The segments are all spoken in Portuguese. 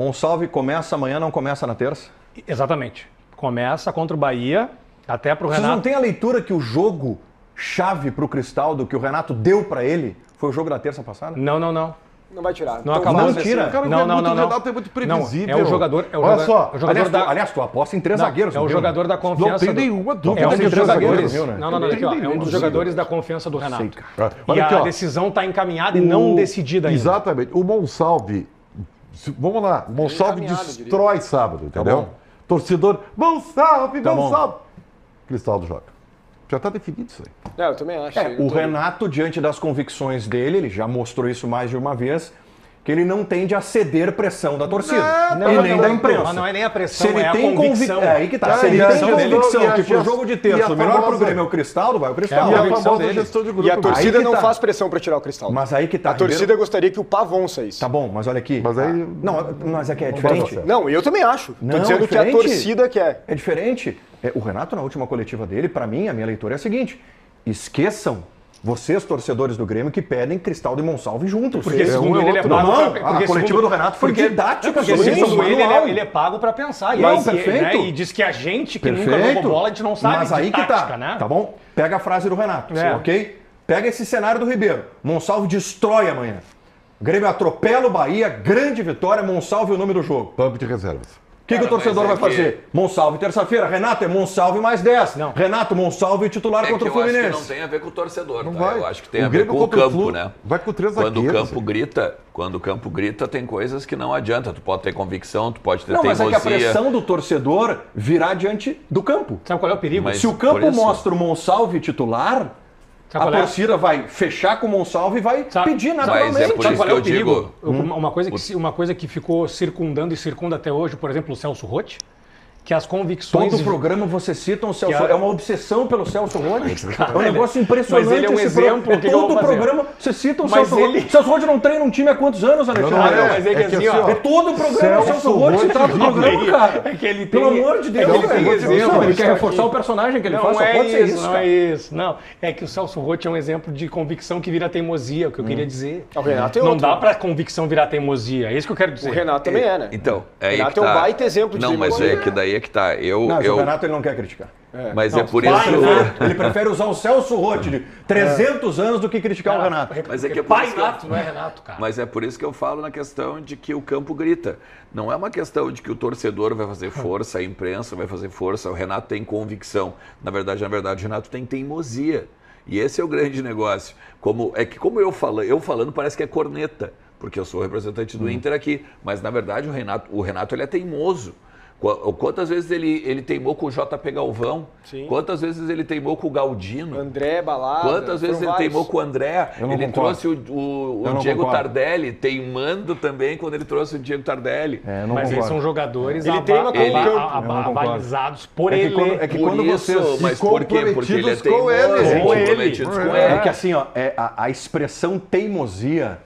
Monsalve começa amanhã, não começa na terça? Exatamente. Começa contra o Bahia, até pro Renato. Vocês não têm a leitura que o jogo chave pro Cristaldo, que o Renato deu para ele, foi o jogo da terça passada? Não. Não vai tirar. Não acabou. Não tira. Cara, Não. O Renato é muito previsível. É o jogador. Olha só. Aliás, tu aposta em 3 zagueiros. É o jogador da confiança. Não tem nenhuma dúvida. É um que dos três jogadores. zagueiros, né? Não. Aqui, ó, é um dos jogadores da confiança do Renato. Cara, E olha aqui, a ó. decisão está encaminhada e não decidida ainda. Exatamente. O Monsalve, vamos lá, o Monsalve destrói sábado, entendeu? bom. Torcedor, Monsalve, Tá bom. Monsalve. Cristaldo joga. Já está definido isso aí. Não, eu também acho. O Renato, diante das convicções dele, ele já mostrou isso mais de uma vez, que ele não tende a ceder pressão da torcida. E nem da imprensa. Mas não é nem a pressão, Se ele é a tem convicção. É aí que tá. É, Se ele e a tem gestão convicção dele, que e pro a jogo de e terça a o melhor pro famosa- Grêmio é o Cristaldo, vai o E Cristaldo. a convicção famosa dele. gestão de grupo. E a torcida Aí que não tá. faz pressão para tirar o Cristaldo. Mas aí que tá. A torcida Ribeiro. gostaria que o Pavon saísse. Tá bom, mas olha aqui. Mas aí- Não, mas é que é vai diferente. dar certo. Não, eu também acho. Não, Tô dizendo é que a diferente. torcida quer. É diferente. O Renato, na última coletiva dele, pra mim, a minha leitura é a seguinte: esqueçam vocês, torcedores do Grêmio, que pedem Cristaldo e Monsalve juntos. Porque segundo ele é Não, pago não, pra- a porque coletiva segundo- do Renato foi porque- didática. Porque sobre isso, segundo ele, manual. ele é pago pra pensar. Não, E perfeito. E diz que a gente, que nunca Perfeito. jogou bola, a gente não sabe Mas de aí que tática, tá, né? tá bom? Pega a frase do Renato, É. ok? Pega esse cenário do Ribeiro. Monsalve destrói amanhã. Grêmio atropela o Bahia, grande vitória, Monsalve o nome do jogo. Banco de reservas. O que o torcedor vai fazer? Monsalve terça-feira. Renato, é Monsalve mais 10. Não. Renato, Monsalve titular contra o eu acho que Fluminense. não tem a ver com o torcedor, Não tá? vai. Eu acho que tem O a ver Grêmio com o contra o campo, Flu né? vai com três Quando o zagueiros, campo grita, quando o campo grita, tem coisas que não adianta. Tu pode ter convicção, tu pode ter Não, mas é que teimosia. a pressão do torcedor virá diante do campo. Sabe qual é o perigo? Mas Se o por campo isso- mostra o Monsalve titular, Sabe a qual é? torcida vai fechar com o Monsalve e vai Sabe- pedir Mas naturalmente. é por Sabe isso qual que é o eu perigo? digo. Uma coisa que ficou circundando e circunda até hoje, por exemplo, o Celso Rotti, que as convicções... Todo programa você cita o Celso Que É uma obsessão pelo Celso Rotti. É um ele- negócio impressionante. mas ele é um esse exemplo, o que eu vou todo fazer? programa você cita o Mas Celso ele- Rotti. Celso Rotti não treina um time há quantos anos, Alexandre? Não, não, mas é que assim, ó, É todo o programa o Celso Celso Rotti Rotti trata o programa, cara. É que ele tem... Pelo amor de Deus. É que ele tem Não, exemplo. ele quer reforçar o personagem que ele faz, Não só é pode ser isso, isso, não cara. é isso. Não, é que o Celso Rotti é um exemplo de convicção que vira teimosia, o que eu queria dizer. O Renato é Não outro. dá pra convicção virar teimosia, é isso que eu quero dizer. O Renato também é, né? Então, é O aí Renato que é um tá. baita exemplo de Não, mas teimosia. é que daí é que tá. Não, mas o Renato ele não quer criticar. Mas Não, é por pai, isso... né? Ele prefere usar o Celso Rotti de 300 anos do que criticar o Renato. Mas é que é por pai isso que eu- Renato, não é Renato, cara. Mas é por isso que eu falo na questão de que o campo grita. Não é uma questão de que o torcedor vai fazer força, a imprensa vai fazer força, o Renato tem convicção. Na verdade, o Renato tem teimosia. E esse é o grande negócio. Como eu falando parece que é corneta, porque eu sou representante do Inter aqui. Mas na verdade o Renato ele é teimoso. Quantas vezes ele teimou com o JP Galvão? Sim. Quantas vezes ele teimou com o Galdino? André, Balada. Quantas vezes ele foram teimou vários. com o André? Eu não Ele concordo. trouxe o Eu não Diego concordo. Tardelli, teimando também quando ele trouxe o Diego Tardelli. É, eu não Mas eles concordo. são jogadores Ele tem uma Eu não concordo. avalizados por É que ele. quando- é que quando vocês mas se por quê? Porque ele é comprometidos teimoso, com ele. Com ele. comprometidos com É ele. que assim, ó, a expressão teimosia,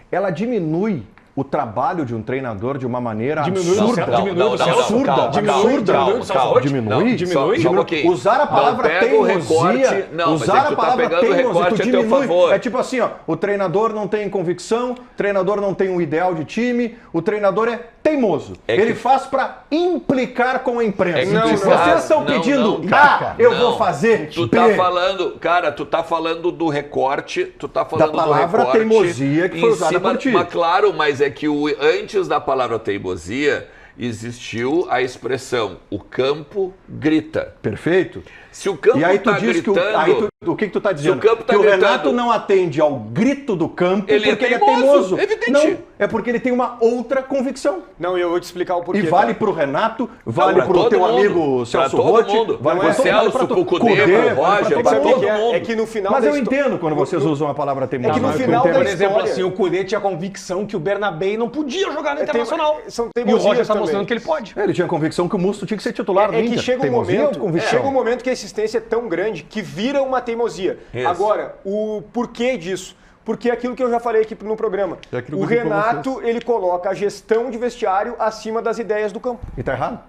ela diminui o trabalho de um treinador de uma maneira Diminui o absurda. Celso- diminui o Celso- absurda, calma, absurda. calma, calma. Diminui? Diminui? Só um pouquinho. Usar a palavra Não pega o teimosia, recorte. Não, mas usar é que a tu tá palavra pegando o teimosia, recorte tu a teu diminui. favor. É tipo assim, ó, o treinador não tem convicção, o treinador não tem um ideal de time, o treinador é teimoso. É Ele que- faz pra implicar com a imprensa. É que Se tu vocês tá- estão não, pedindo, não, A, eu não. vou fazer Tu B. tá falando, cara, tu tá falando do recorte, tu tá falando palavra do recorte teimosia que foi em usada cima- por ti. Mas claro, mas é que antes da palavra teimosia existiu a expressão o campo grita. Perfeito? Se o campo E aí tu tá diz que gritando, o que tu tá dizendo? o campo tá que o gritando- Renato não atende ao grito do campo Ele é porque ele é teimoso, teimoso. evidente. Não, é porque ele tem uma outra convicção. Não, e eu vou te explicar o porquê. E vale tá? pro Renato, vale pra pro todo teu mundo. amigo Celso Pra todo Rotti, mundo. vale Não pra é todo Celso, mundo, pro Cudê, pro vale Roger, pra pra Sabe o todo que é? mundo. É que no final Mas da eu histó- entendo quando vocês usam a palavra teimoso. É que no Eu final entendo. da Por exemplo, história- assim, o Cudê tinha convicção que o Bernabé não podia jogar no Internacional. são E o teimosias Roger está também. mostrando que ele pode. Ele tinha convicção que o Musto tinha que ser titular do É que Inter. chega um Teimosia momento, ou convicção? chega um momento que a insistência é tão grande que vira uma teimosia. Isso. Agora, o porquê disso? Porque é aquilo que eu já falei aqui no programa. É aquilo O que eu digo pra Renato, ele coloca a gestão de vestiário acima das ideias do campo. E tá errado?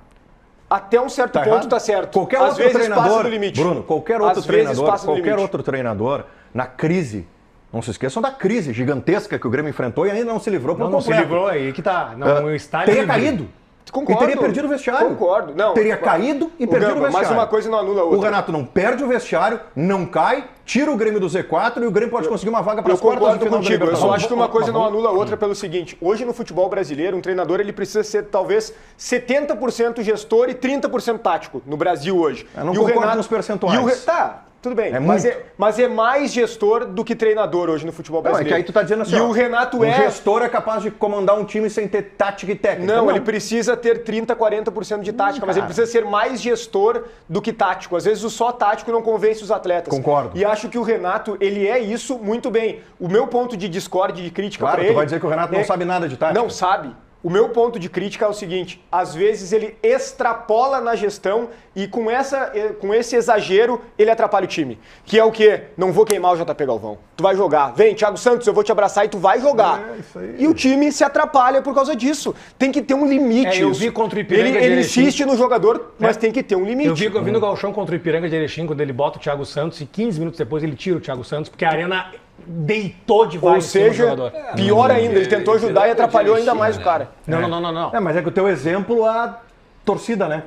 Até um certo Tá ponto errado? tá certo. Qualquer Às outro vezes treinador, passa do limite. Bruno, qualquer outro Às vezes treinador, passa do limite. na crise Não se esqueçam da crise gigantesca que o Grêmio enfrentou e ainda não se livrou por Não se completo. livrou aí que tá. Não está Teria livre. caído. Concordo. E teria perdido o vestiário. Concordo. Não, teria caído e perdido o vestiário. Mas uma coisa não anula a outra. O Renato não perde o vestiário, não cai, tira o Grêmio do Z4 e o Grêmio pode conseguir uma vaga para as quartas de concordo final da contigo. Eu só Libertadores. acho que uma coisa não anula a outra pelo seguinte. Hoje no futebol brasileiro, um treinador ele precisa ser talvez 70% gestor e 30% tático no Brasil hoje. Eu não concordo com os percentuais. Tá, tudo bem. É mas é mais gestor do que treinador hoje no futebol Não, é brasileiro. que aí tu tá dizendo assim, e ó, o Renato um gestor é capaz de comandar um time sem ter tática e técnica. Não, ele precisa ter 30%, 40% de tática, mas ele precisa ser mais gestor do que tático. Às vezes o só tático não convence os atletas. Concordo. E acho que o Renato, ele é isso muito bem. O meu ponto de discórdia e de crítica Claro, para tu ele... vai dizer que o Renato não sabe nada de tática. Não sabe. O meu ponto de crítica é o seguinte, às vezes ele extrapola na gestão e com esse exagero ele atrapalha o time. Que é o quê? Não vou queimar o JP Galvão. Tu vai jogar. Vem, Thiago Santos, eu vou te abraçar e tu vai jogar. Isso aí. E o time se atrapalha por causa disso. Tem que ter um limite. Eu vi contra o Ipiranga de Ele Erechim. insiste no jogador, mas tem que ter um limite. Eu vi no Gauchão contra o Ipiranga de Erechim, quando ele bota o Thiago Santos e 15 minutos depois ele tira o Thiago Santos, porque a Arena deitou de Ou vai em cima do seja, jogador. pior ainda, ele tentou ajudar e atrapalhou ainda mais o cara. Não. É, mas é que o teu exemplo, a torcida, né?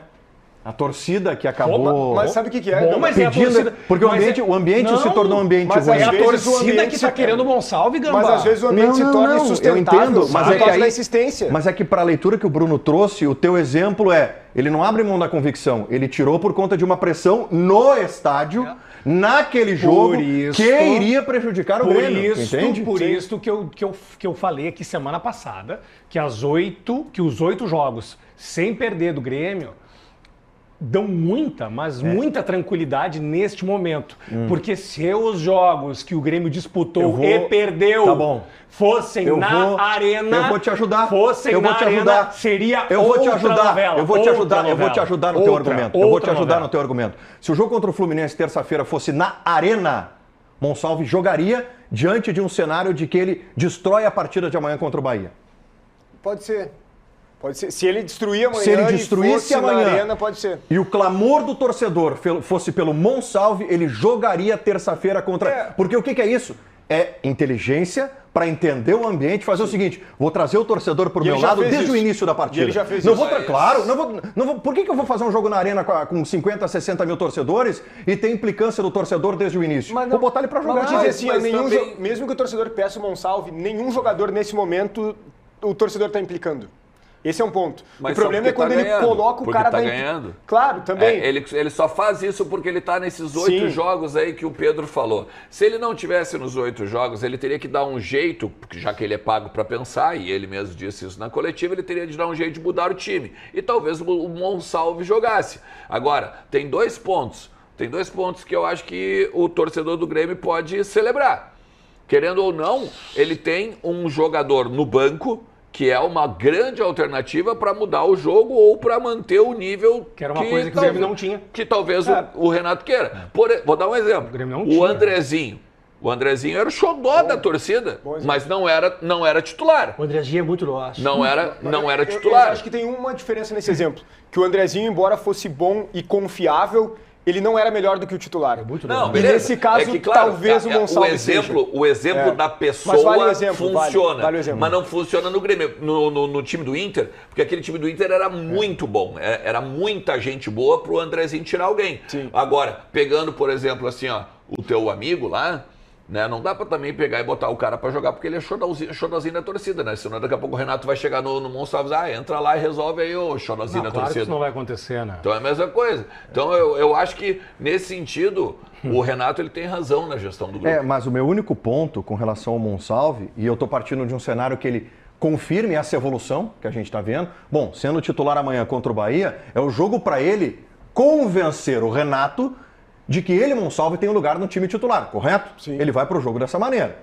A torcida que acabou... Mas sabe o que é? Bom, mas é a pedindo, torcida. porque Mas o ambiente Não, se tornou um ambiente mas ruim. É a Às vezes o torcida ambiente que tá se- querendo o Monsalve, Gambá. Mas às vezes o ambiente se torna eu insustentável entendo, mas por é que causa aí, da insistência. Mas é que para a leitura que o Bruno trouxe, o teu exemplo é, ele não abre mão da convicção, ele tirou por conta de uma pressão no estádio, naquele jogo, isso- que iria prejudicar o Grêmio, entende? Por isso que eu falei aqui semana passada que os 8 jogos sem perder do Grêmio dão muita, mas muita tranquilidade neste momento. Porque se os jogos que o Grêmio disputou e perdeu Tá bom. fossem na arena... Eu vou te ajudar. Fossem eu vou na te arena, ajudar. seria eu vou te outra ajudar. novela, eu vou te ajudar. outra Eu vou te novela. ajudar no teu Outra, argumento. Eu vou te outra ajudar novela. no teu argumento. Se o jogo contra o Fluminense terça-feira fosse na arena, Monsalve jogaria diante de um cenário de que ele destrói a partida de amanhã contra o Bahia. Pode ser. Pode ser. Se ele destruir amanhã Se ele e destruísse fosse amanhã na arena, pode ser. e o clamor do torcedor fosse pelo Monsalve, ele jogaria terça-feira contra... Porque o que é isso? É inteligência para entender o ambiente, fazer o seguinte, vou trazer o torcedor para o meu ele já lado fez desde isso. o início da partida. E ele já fez não isso. vou Claro, não vou... Por que eu vou fazer um jogo na arena com 50, 60 mil torcedores e ter implicância do torcedor desde o início? Mas não- Vou botar ele para Mas jogar. vou dizer assim, mas nenhum também- mesmo que o torcedor peça o Monsalve, nenhum jogador nesse momento o torcedor está implicando. Esse é um ponto. Mas o só problema é porque quando tá ele ganhando, coloca o porque cara tá da ganhando. Claro, também. Ele só faz isso porque ele está nesses 8 Sim. jogos aí que o Pedro falou. Se ele não tivesse nos 8 jogos, ele teria que dar um jeito, porque já que ele é pago para pensar, e ele mesmo disse isso na coletiva, ele teria de dar um jeito de mudar o time. E talvez o Monsalve jogasse. Agora, tem 2 pontos. Tem 2 pontos que eu acho que o torcedor do Grêmio pode celebrar. Querendo ou não, ele tem um jogador no banco que é uma grande alternativa para mudar o jogo ou para manter o nível Que era uma coisa que o Grêmio não tinha. Que talvez o Renato queira. Vou dar um exemplo. Grêmio não O tinha. Andrezinho. O Andrezinho era o xodó da torcida, mas não era titular. O Andrezinho é muito nosso. Não era Eu titular. acho que tem uma diferença nesse exemplo. Que o Andrezinho, embora fosse bom e confiável, ele não era melhor do que o titular. Não, E beleza. nesse caso, talvez o Monsalve o exemplo da pessoa Mas vale o exemplo, funciona, vale o exemplo. mas não funciona no Grêmio, no time do Inter, porque aquele time do Inter era muito bom, era muita gente boa pro Andrezinho tirar alguém. Sim. Agora, pegando, por exemplo, assim, ó, o teu amigo lá, né, não dá pra também pegar e botar o cara pra jogar porque ele é xodózinho da torcida, né? Senão daqui a pouco o Renato vai chegar no Monsalves, entra lá e resolve aí o xodózinho da Claro que torcida. isso não vai acontecer, né? Então é a mesma coisa. Então eu acho que, nesse sentido, o Renato ele tem razão na gestão do grupo. Mas o meu único ponto com relação ao Monsalve, e eu estou partindo de um cenário que ele confirme essa evolução que a gente está vendo. Bom, sendo titular amanhã contra o Bahia, é o jogo para ele convencer o Renato de que ele, Monsalve, tem um lugar no time titular, correto? Sim. Ele vai para o jogo dessa maneira.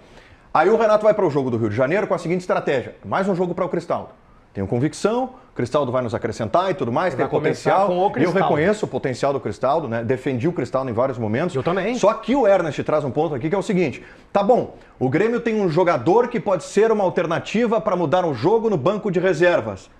Aí o Renato vai para o jogo do Rio de Janeiro com a seguinte estratégia: mais um jogo para o Cristaldo. Tenho convicção, o Cristaldo vai nos acrescentar e tudo mais, tem Vai começar potencial. com o E eu Cristaldo. reconheço o potencial do Cristaldo, né? Defendi o Cristaldo em vários momentos. Eu também. Só que o Ernest traz um ponto aqui que é o seguinte: tá bom, o Grêmio tem um jogador que pode ser uma alternativa para mudar um jogo no banco de reservas.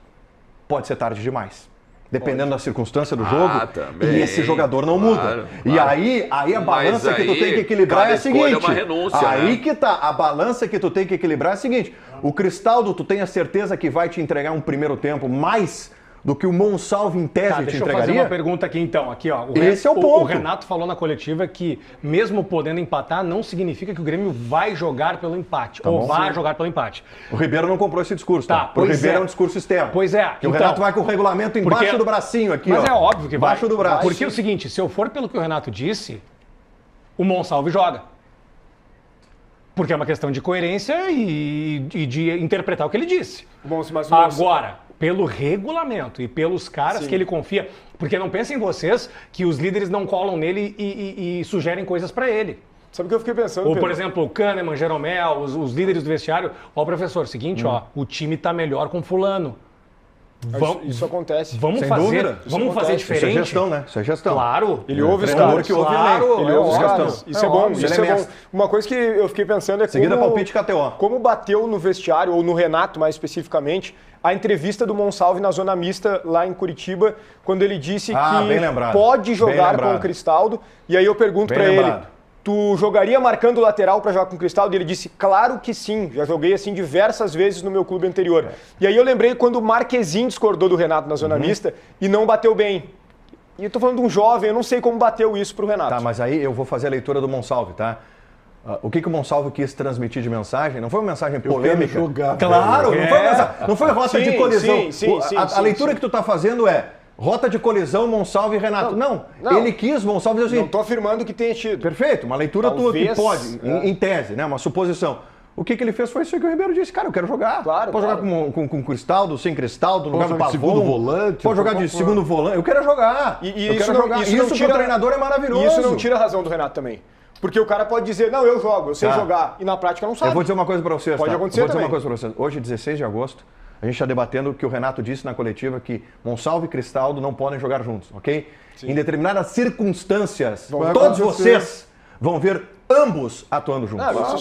Pode ser tarde demais. dependendo da circunstância do jogo, também, e esse jogador não muda. claro. E aí a balança que tu tem que equilibrar é a seguinte. É uma renúncia, aí né? que tá, a balança que tu tem que equilibrar é a seguinte. O Cristaldo, tu tem a certeza que vai te entregar um primeiro tempo mais do que o Monsalve em tese te Deixa eu entregaria? fazer uma pergunta aqui então. Aqui, ó. Esse é o ponto. O Renato falou na coletiva que, mesmo podendo empatar, não significa que o Grêmio vai jogar pelo empate. Ou vai jogar pelo empate. O Ribeiro não comprou esse discurso, Tá, Pro pois Ribeiro é. é um discurso externo. Pois é. Que o Renato vai com o regulamento embaixo do bracinho aqui, Mas ó. é óbvio que vai. Embaixo do braço. Porque é o seguinte, se eu for pelo que o Renato disse, o Monsalve joga. Porque é uma questão de coerência e de interpretar o que ele disse. Agora, pelo regulamento e pelos caras que ele confia, porque não pensem vocês que os líderes não colam nele e sugerem coisas pra ele. Sabe o que eu fiquei pensando, Ou, Pedro? por exemplo, o Kahneman, Jeromel, os líderes do vestiário. Ó, professor, seguinte, ó, o time tá melhor com fulano. Isso acontece. Vamos Sem fazer, dúvida. vamos fazer Isso é diferente. gestão, né? Isso é gestão. Claro. Ele ouve os treinador caras. que ouve Claro, elenco. Ele é ouve os óbvio. caras. Isso é bom, óbvio, isso ele é é bom. mestre. Uma coisa que eu fiquei pensando é Seguida palpite KTO. como bateu no vestiário, ou no Renato mais especificamente, a entrevista do Monsalve na zona mista lá em Curitiba, quando ele disse bem que lembrado. pode Bem jogar com lembrado. o Cristaldo. E aí eu pergunto Bem pra ele, lembrado. tu jogaria marcando o lateral pra jogar com o Cristaldo? E ele disse, claro que sim, já joguei assim diversas vezes no meu clube anterior. E aí eu lembrei quando o Marquezinho discordou do Renato na zona mista e não bateu bem. E eu tô falando de um jovem, eu não sei como bateu isso pro Renato. Tá, mas aí eu vou fazer a leitura do Monsalve, tá? O que o Monsalve quis transmitir de mensagem? Não foi uma mensagem polêmica. quero jogar, Claro, não foi uma mensagem, não foi rota Sim, de colisão. sim, A leitura que tu tá fazendo é rota de colisão Monsalve e Renato. Não, ele quis Monsalve dizer assim. Não tô afirmando que tenha tido. Perfeito, uma leitura tua que Talvez, pode, em tese, né? Uma suposição. O que ele fez foi isso que o Ribeiro disse, cara, eu quero jogar. Claro, Pode claro. jogar com Cristaldo, sem Cristaldo, no lugar do jogar de Pavon. segundo volante, Pode jogar de qualquer segundo volante. Eu quero jogar. E eu isso quero não, jogar. isso não Isso tira, pro treinador é maravilhoso. E isso não tira a razão do Renato também. Porque o cara pode dizer, não, eu jogo, eu sei Tá. jogar. E na prática não sabe. Eu vou dizer uma coisa pra vocês, Pode tá? acontecer Eu vou dizer também. uma coisa pra vocês. Hoje, 16 de agosto, a gente está debatendo o que o Renato disse na coletiva, que Monsalve e Cristaldo não podem jogar juntos, ok? Em determinadas circunstâncias, Vai todos acontecer. vocês vão ver ambos atuando juntos. Isso